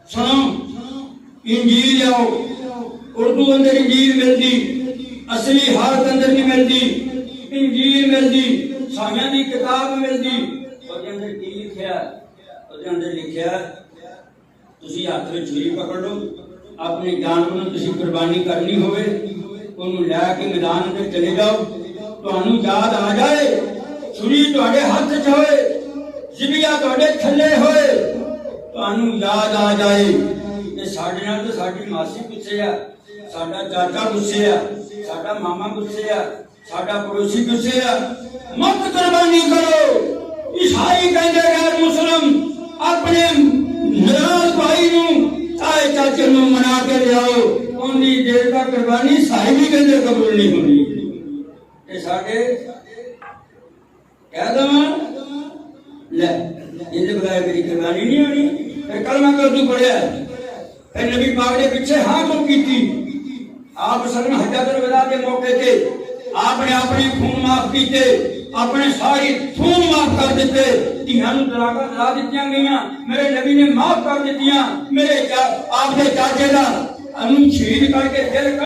सुनो इंजील आओ उर्दू अंदर इंजील मिलती असली हालत अंदर नहीं मिलती इंजील मिलती साइयां दी किताब मिलती ਉਹਦੇ ਅੰਦਰ ਕੀ ਲਿਖਿਆ ਉਹਦੇ ਅੰਦਰ ਲਿਖਿਆ ਤੁਸੀਂ ਹੱਥ ਵਿੱਚ ਛੁਰੀ ਪਕੜ ਲਓ ਆਪਣੇ ਜਾਨ ਨੂੰ ਤੁਸੀਂ ਕੁਰਬਾਨੀ ਕਰਨੀ ਹੋਵੇ ਉਹਨੂੰ ਲੈ ਕੇ ਮੈਦਾਨ ਤੇ ਚਲੇ ਜਾਓ ਤੁਹਾਨੂੰ ਯਾਦ ਆ ਜਾਏ ਛੁਰੀ ਤੁਹਾਡੇ ਹੱਥ 'ਚ ਹੋਏ ਜ਼ਿਬੀਆ ਤੁਹਾਡੇ ਥੱਲੇ ਹੋਏ ਤੁਹਾਨੂੰ ਯਾਦ ਆ ਜਾਏ ਕਿ ਸਾਡੇ ਨਾਲ ਤਾਂ ਸਾਡੀ ਮਾਸੀ ਗੁੱਸੇ ਆ ਸਾਡਾ ਚਾਚਾ ਗੁੱਸੇ ਆ ਸਾਡਾ ਮਾਮਾ ਗੁੱਸੇ ਆ ਸਾਡਾ ਪੜੋਸੀ ਗੁੱਸੇ ਆ ਮਤ ਕੁਰਬਾਨੀ ਕਰੋ ईसाई कहते गैर मुस्लिम अपने नाराज भाई ताए चाचे मना के लियाओ उनकी देर का कुर्बानी साई भी कहते कबूल नहीं होनी साडे कह दवा ले इनके बगैर मेरी कुर्बानी नहीं होनी फिर कलमा कर तू पढ़िया फिर नबी पाक ने पीछे हाँ क्यों की आप सगन हजरत वदा के मौके ते आपने अपने खून माफ किए अपने सारी खून माफ कर दिते धियां नूं तलाकां दिला दित्तियां गईयां मेरे नबी ने माफ कर दित्तियां मेरे आपके चाचे दा शहीद करके दिल